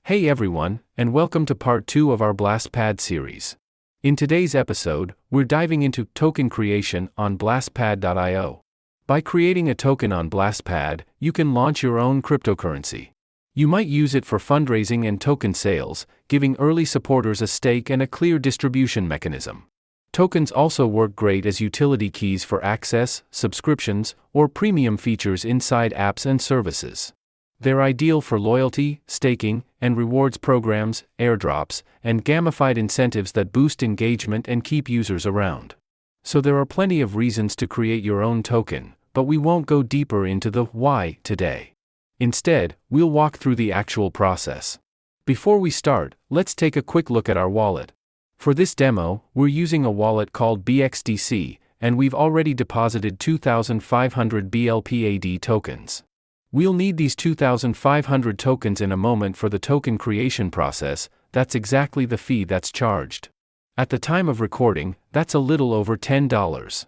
Hey everyone, and welcome to part 2 of our Blastpad series. In today's episode, we're diving into token creation on blastpad.io. By creating a token on Blastpad, you can launch your own cryptocurrency. You might use it for fundraising and token sales, giving early supporters a stake and a clear distribution mechanism. Tokens also work great as utility keys for access, subscriptions, or premium features inside apps and services. They're ideal for loyalty, staking, and rewards programs, airdrops, and gamified incentives that boost engagement and keep users around. So there are plenty of reasons to create your own token, but we won't go deeper into the why today. Instead, we'll walk through the actual process. Before we start, let's take a quick look at our wallet. For this demo, we're using a wallet called BXDC, and we've already deposited 2,500 BLPAD tokens. We'll need these 2,500 tokens in a moment for the token creation process. That's exactly the fee that's charged. At the time of recording, that's a little over $10.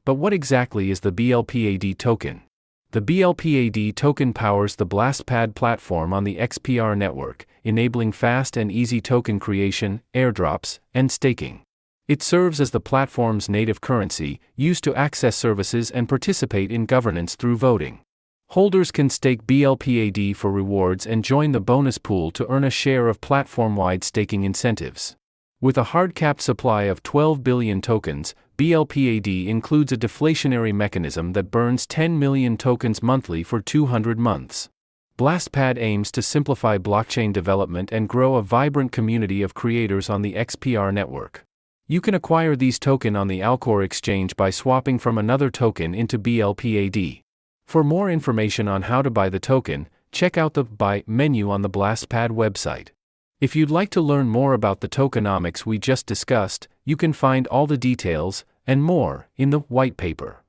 But what exactly is the BLPAD token? The BLPAD token powers the Blastpad platform on the XPR network, enabling fast and easy token creation, airdrops, and staking. It serves as the platform's native currency, used to access services and participate in governance through voting. Holders can stake BLPAD for rewards and join the bonus pool to earn a share of platform-wide staking incentives. With a hard-capped supply of 12 billion tokens, BLPAD includes a deflationary mechanism that burns 10 million tokens monthly for 200 months. Blastpad aims to simplify blockchain development and grow a vibrant community of creators on the XPR network. You can acquire these tokens on the Alcor Exchange by swapping from another token into BLPAD. For more information on how to buy the token, check out the Buy menu on the Blastpad website. If you'd like to learn more about the tokenomics we just discussed, you can find all the details, and more, in the white paper.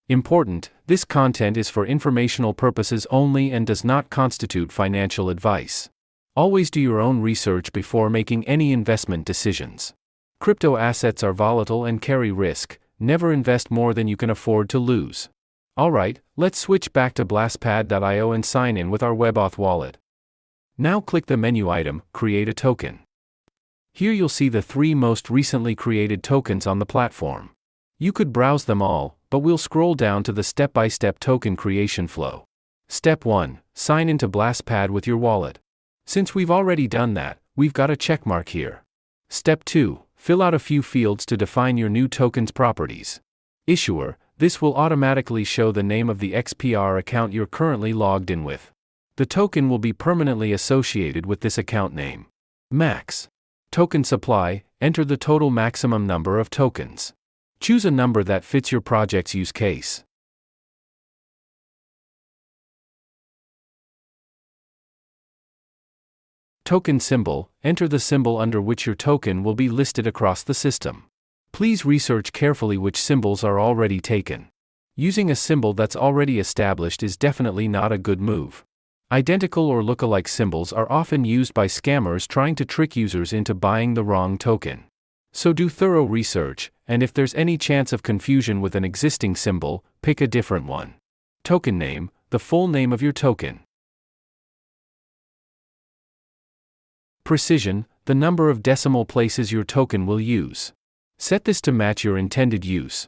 Important, this content is for informational purposes only and does not constitute financial advice. Always do your own research before making any investment decisions. Crypto assets are volatile and carry risk. Never invest more than you can afford to lose. Alright, let's switch back to blastpad.io and sign in with our Webauth wallet. Now click the menu item, Create a Token. Here you'll see the 3 most recently created tokens on the platform. You could browse them all, but we'll scroll down to the step-by-step token creation flow. Step 1. Sign into Blastpad with your wallet. Since we've already done that, we've got a checkmark here. Step 2. Fill out a few fields to define your new token's properties. Issuer. This will automatically show the name of the XPR account you're currently logged in with. The token will be permanently associated with this account name. Max. Token supply. Enter the total maximum number of tokens. Choose a number that fits your project's use case. Token symbol. Enter the symbol under which your token will be listed across the system. Please research carefully which symbols are already taken. Using a symbol that's already established is definitely not a good move. Identical or lookalike symbols are often used by scammers trying to trick users into buying the wrong token. So do thorough research, and if there's any chance of confusion with an existing symbol, pick a different one. Token name, the full name of your token. Precision, the number of decimal places your token will use. Set this to match your intended use.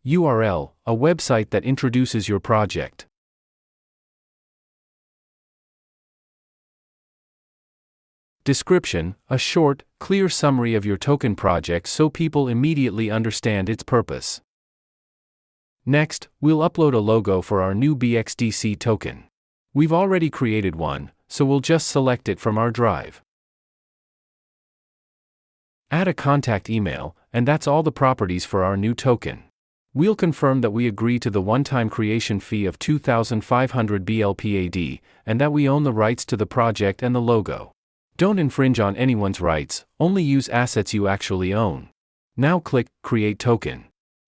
URL, a website that introduces your project. Description, a short, clear summary of your token project so people immediately understand its purpose. Next, we'll upload a logo for our new BXDC token. We've already created one, so we'll just select it from our drive. Add a contact email, and that's all the properties for our new token. We'll confirm that we agree to the one-time creation fee of 2,500 BLPAD, and that we own the rights to the project and the logo. Don't infringe on anyone's rights, only use assets you actually own. Now click Create Token.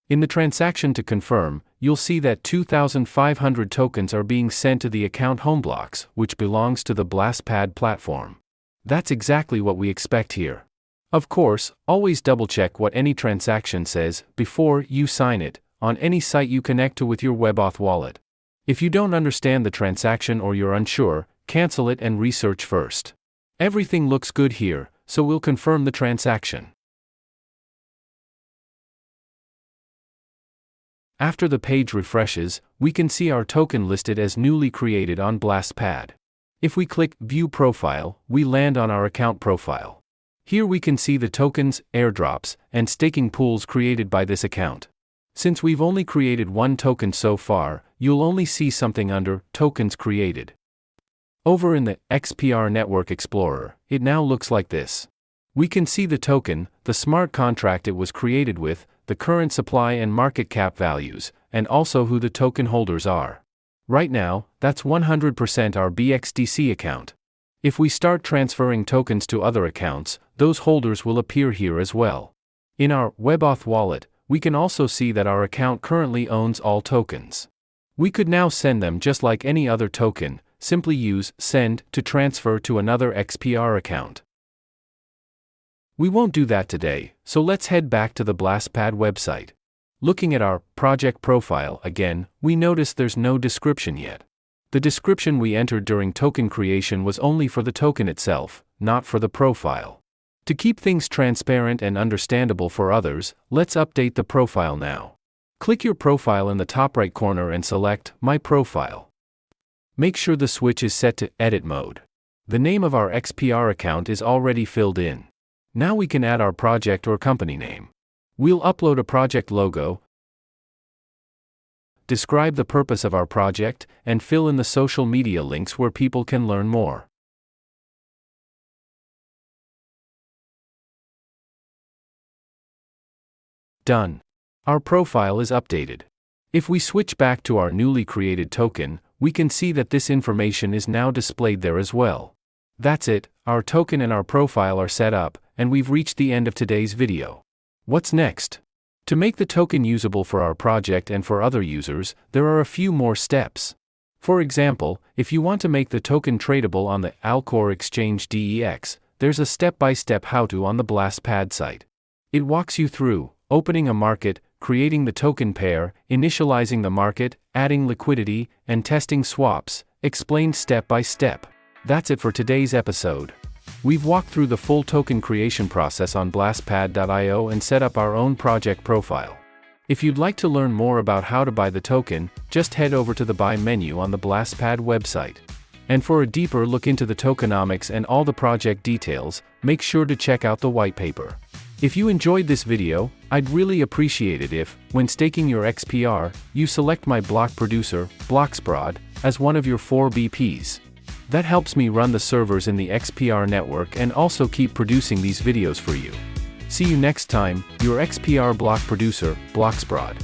In the transaction to confirm, you'll see that 2,500 tokens are being sent to the account HomeBlocks, which belongs to the Blastpad platform. That's exactly what we expect here. Of course, always double-check what any transaction says before you sign it, on any site you connect to with your Webauth wallet. If you don't understand the transaction or you're unsure, cancel it and research first. Everything looks good here, so we'll confirm the transaction. After the page refreshes, we can see our token listed as newly created on Blastpad. If we click View Profile, we land on our account profile. Here we can see the tokens, airdrops, and staking pools created by this account. Since we've only created one token so far, you'll only see something under Tokens Created. Over in the XPR Network Explorer, it now looks like this. We can see the token, the smart contract it was created with, the current supply and market cap values, and also who the token holders are. Right now, that's 100% our BXDC account. If we start transferring tokens to other accounts, those holders will appear here as well. In our Webauth wallet, we can also see that our account currently owns all tokens. We could now send them just like any other token, simply use Send to transfer to another XPR account. We won't do that today, so let's head back to the Blastpad website. Looking at our project profile again, we notice there's no description yet. The description we entered during token creation was only for the token itself, not for the profile. To keep things transparent and understandable for others, let's update the profile now. Click your profile in the top right corner and select My Profile. Make sure the switch is set to Edit mode. The name of our XPR account is already filled in. Now we can add our project or company name. We'll upload a project logo, describe the purpose of our project, and fill in the social media links where people can learn more. Done. Our profile is updated. If we switch back to our newly created token, we can see that this information is now displayed there as well. That's it, our token and our profile are set up, and we've reached the end of today's video. What's next? To make the token usable for our project and for other users, there are a few more steps. For example, if you want to make the token tradable on the Alcor Exchange DEX, there's a step-by-step how-to on the Blastpad site. It walks you through opening a market, creating the token pair, initializing the market, adding liquidity, and testing swaps, explained step by step. That's it for today's episode. We've walked through the full token creation process on blastpad.io and set up our own project profile. If you'd like to learn more about how to buy the token, just head over to the Buy menu on the Blastpad website. And for a deeper look into the tokenomics and all the project details, make sure to check out the white paper. If you enjoyed this video, I'd really appreciate it if, when staking your XPR, you select my block producer, Bloxprod, as one of your 4 BPs. That helps me run the servers in the XPR network and also keep producing these videos for you. See you next time, your XPR block producer, Bloxprod.